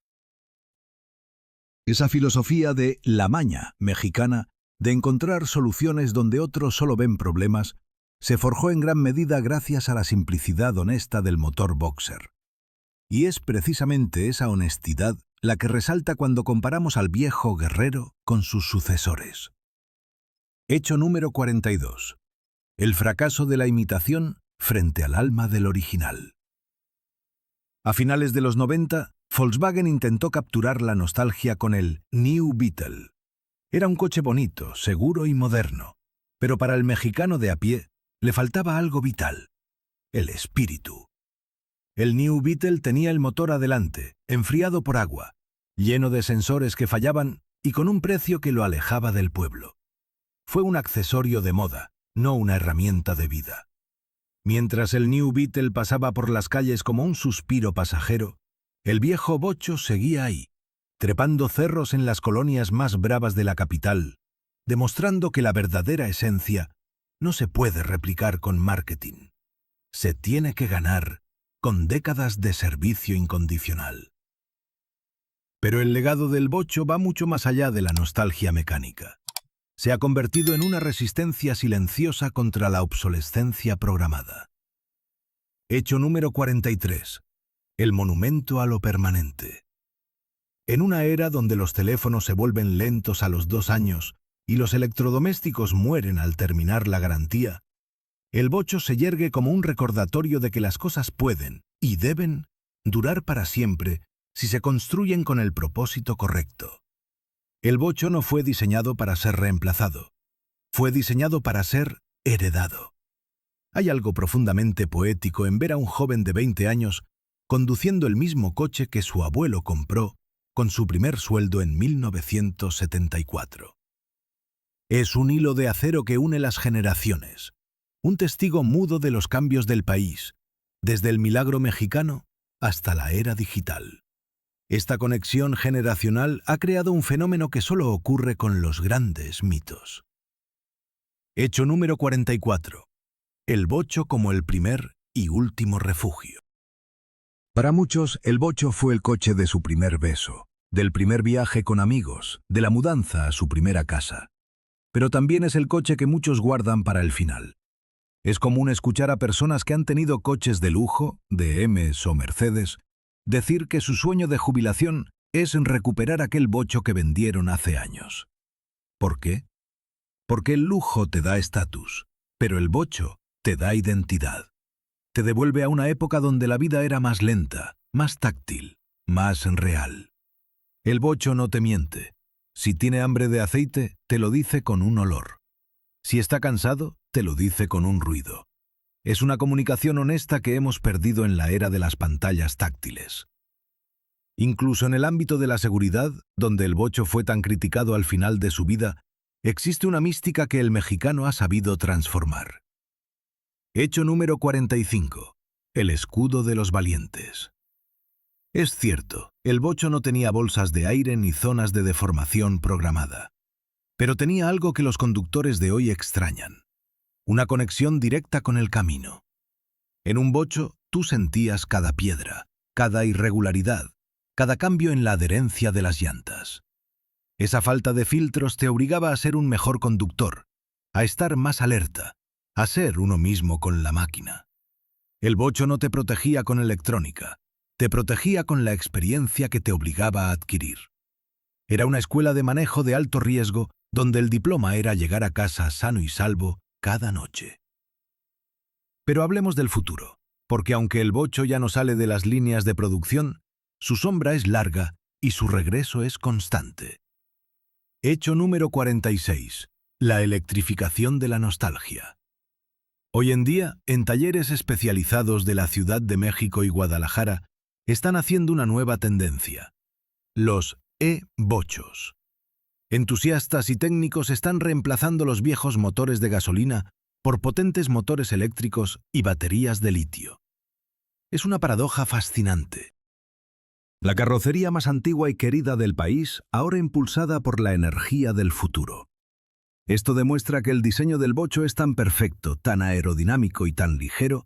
Esa filosofía de la maña mexicana, de encontrar soluciones donde otros solo ven problemas, se forjó en gran medida gracias a la simplicidad honesta del motor Boxer. Y es precisamente esa honestidad la que resalta cuando comparamos al viejo guerrero con sus sucesores. Hecho número 42. El fracaso de la imitación frente al alma del original. A finales de los 90, Volkswagen intentó capturar la nostalgia con el New Beetle. Era un coche bonito, seguro y moderno, pero para el mexicano de a pie le faltaba algo vital: el espíritu. El New Beetle tenía el motor adelante, enfriado por agua, lleno de sensores que fallaban y con un precio que lo alejaba del pueblo. Fue un accesorio de moda, no una herramienta de vida. Mientras el New Beetle pasaba por las calles como un suspiro pasajero, el viejo bocho seguía ahí, trepando cerros en las colonias más bravas de la capital, demostrando que la verdadera esencia no se puede replicar con marketing. Se tiene que ganar con décadas de servicio incondicional. Pero el legado del bocho va mucho más allá de la nostalgia mecánica. Se ha convertido en una resistencia silenciosa contra la obsolescencia programada. Hecho número 43. El monumento a lo permanente. En una era donde los teléfonos se vuelven lentos a los 2 años y los electrodomésticos mueren al terminar la garantía, el bocho se yergue como un recordatorio de que las cosas pueden y deben durar para siempre si se construyen con el propósito correcto. El bocho no fue diseñado para ser reemplazado, fue diseñado para ser heredado. Hay algo profundamente poético en ver a un joven de 20 años conduciendo el mismo coche que su abuelo compró con su primer sueldo en 1974. Es un hilo de acero que une las generaciones, un testigo mudo de los cambios del país, desde el milagro mexicano hasta la era digital. Esta conexión generacional ha creado un fenómeno que solo ocurre con los grandes mitos. Hecho número 44. El bocho como el primer y último refugio. Para muchos, el bocho fue el coche de su primer beso, del primer viaje con amigos, de la mudanza a su primera casa. Pero también es el coche que muchos guardan para el final. Es común escuchar a personas que han tenido coches de lujo, de M's o Mercedes, decir que su sueño de jubilación es recuperar aquel bocho que vendieron hace años. ¿Por qué? Porque el lujo te da estatus, pero el bocho te da identidad. Te devuelve a una época donde la vida era más lenta, más táctil, más real. El bocho no te miente. Si tiene hambre de aceite, te lo dice con un olor. Si está cansado, te lo dice con un ruido. Es una comunicación honesta que hemos perdido en la era de las pantallas táctiles. Incluso en el ámbito de la seguridad, donde el bocho fue tan criticado al final de su vida, existe una mística que el mexicano ha sabido transformar. Hecho número 45. El escudo de los valientes. Es cierto, el bocho no tenía bolsas de aire ni zonas de deformación programada. Pero tenía algo que los conductores de hoy extrañan. Una conexión directa con el camino. En un bocho, tú sentías cada piedra, cada irregularidad, cada cambio en la adherencia de las llantas. Esa falta de filtros te obligaba a ser un mejor conductor, a estar más alerta, a ser uno mismo con la máquina. El bocho no te protegía con electrónica, te protegía con la experiencia que te obligaba a adquirir. Era una escuela de manejo de alto riesgo donde el diploma era llegar a casa sano y salvo cada noche. Pero hablemos del futuro, porque aunque el bocho ya no sale de las líneas de producción, su sombra es larga y su regreso es constante. Hecho número 46. La electrificación de la nostalgia. Hoy en día, en talleres especializados de la Ciudad de México y Guadalajara, están haciendo una nueva tendencia: los e-bochos. Entusiastas y técnicos están reemplazando los viejos motores de gasolina por potentes motores eléctricos y baterías de litio. Es una paradoja fascinante. La carrocería más antigua y querida del país, ahora impulsada por la energía del futuro. Esto demuestra que el diseño del bocho es tan perfecto, tan aerodinámico y tan ligero,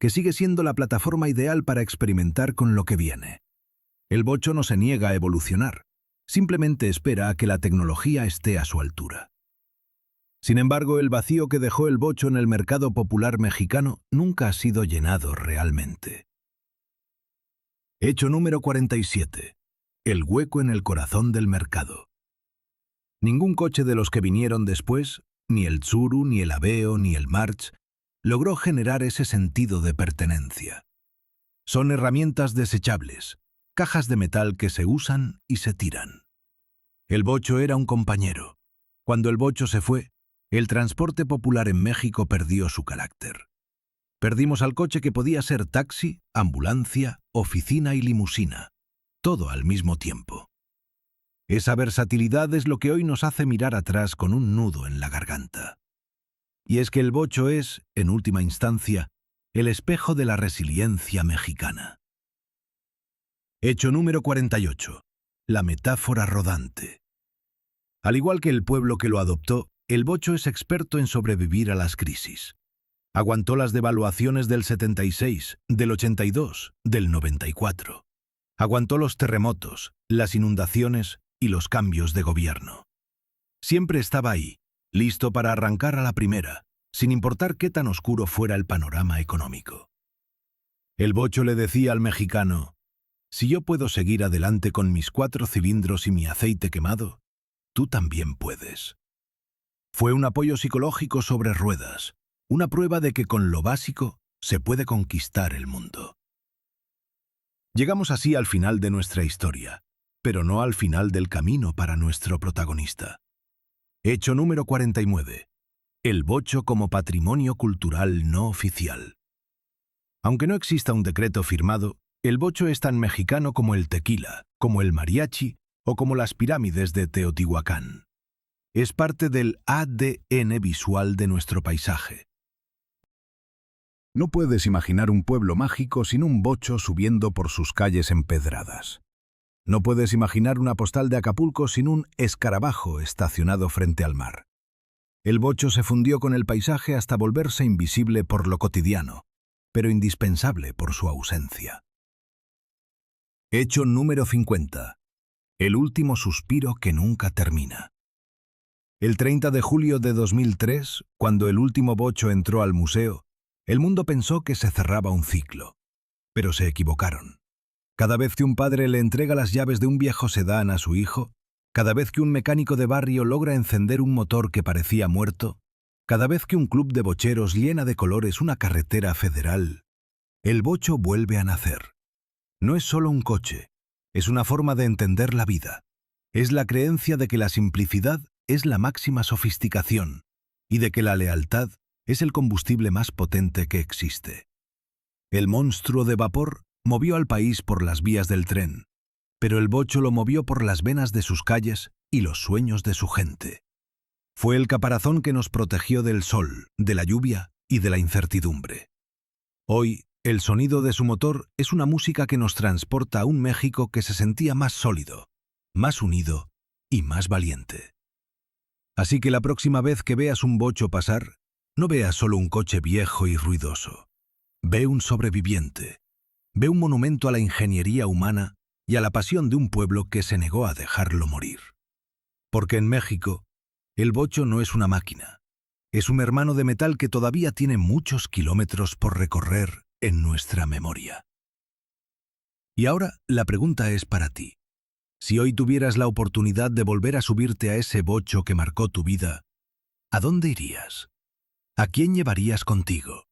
que sigue siendo la plataforma ideal para experimentar con lo que viene. El bocho no se niega a evolucionar, simplemente espera a que la tecnología esté a su altura. Sin embargo, el vacío que dejó el bocho en el mercado popular mexicano nunca ha sido llenado realmente. Hecho número 47. El hueco en el corazón del mercado. Ningún coche de los que vinieron después, ni el Tsuru, ni el Aveo, ni el March, logró generar ese sentido de pertenencia. Son herramientas desechables, cajas de metal que se usan y se tiran. El bocho era un compañero. Cuando el bocho se fue, el transporte popular en México perdió su carácter. Perdimos al coche que podía ser taxi, ambulancia, oficina y limusina, todo al mismo tiempo. Esa versatilidad es lo que hoy nos hace mirar atrás con un nudo en la garganta. Y es que el bocho es, en última instancia, el espejo de la resiliencia mexicana. Hecho número 48. La metáfora rodante. Al igual que el pueblo que lo adoptó, el bocho es experto en sobrevivir a las crisis. Aguantó las devaluaciones del 76, del 82, del 94. Aguantó los terremotos, las inundaciones y los cambios de gobierno. Siempre estaba ahí, listo para arrancar a la primera, sin importar qué tan oscuro fuera el panorama económico. El bocho le decía al mexicano: si yo puedo seguir adelante con mis 4 cilindros y mi aceite quemado, tú también puedes. Fue un apoyo psicológico sobre ruedas, una prueba de que con lo básico se puede conquistar el mundo. Llegamos así al final de nuestra historia, pero no al final del camino para nuestro protagonista. Hecho número 49. El bocho como patrimonio cultural no oficial. Aunque no exista un decreto firmado, el bocho es tan mexicano como el tequila, como el mariachi o como las pirámides de Teotihuacán. Es parte del ADN visual de nuestro paisaje. No puedes imaginar un pueblo mágico sin un bocho subiendo por sus calles empedradas. No puedes imaginar una postal de Acapulco sin un escarabajo estacionado frente al mar. El bocho se fundió con el paisaje hasta volverse invisible por lo cotidiano, pero indispensable por su ausencia. Hecho número 50. El último suspiro que nunca termina. El 30 de julio de 2003, cuando el último bocho entró al museo, el mundo pensó que se cerraba un ciclo, pero se equivocaron. Cada vez que un padre le entrega las llaves de un viejo sedán a su hijo, cada vez que un mecánico de barrio logra encender un motor que parecía muerto, cada vez que un club de bocheros llena de colores una carretera federal, el bocho vuelve a nacer. No es solo un coche, es una forma de entender la vida. Es la creencia de que la simplicidad es la máxima sofisticación y de que la lealtad es el combustible más potente que existe. El monstruo de vapor movió al país por las vías del tren, pero el bocho lo movió por las venas de sus calles y los sueños de su gente. Fue el caparazón que nos protegió del sol, de la lluvia y de la incertidumbre. Hoy, el sonido de su motor es una música que nos transporta a un México que se sentía más sólido, más unido y más valiente. Así que la próxima vez que veas un bocho pasar, no veas solo un coche viejo y ruidoso. Ve un sobreviviente. Ve un monumento a la ingeniería humana y a la pasión de un pueblo que se negó a dejarlo morir. Porque en México, el bocho no es una máquina. Es un hermano de metal que todavía tiene muchos kilómetros por recorrer en nuestra memoria. Y ahora la pregunta es para ti. Si hoy tuvieras la oportunidad de volver a subirte a ese bocho que marcó tu vida, ¿a dónde irías? ¿A quién llevarías contigo?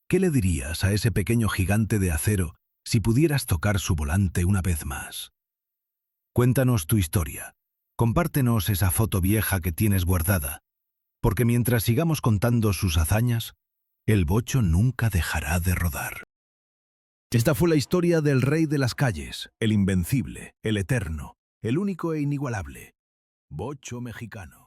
¿Qué le dirías a ese pequeño gigante de acero si pudieras tocar su volante una vez más? Cuéntanos tu historia. Compártenos esa foto vieja que tienes guardada, porque mientras sigamos contando sus hazañas, el bocho nunca dejará de rodar. Esta fue la historia del rey de las calles, el invencible, el eterno, el único e inigualable, bocho mexicano.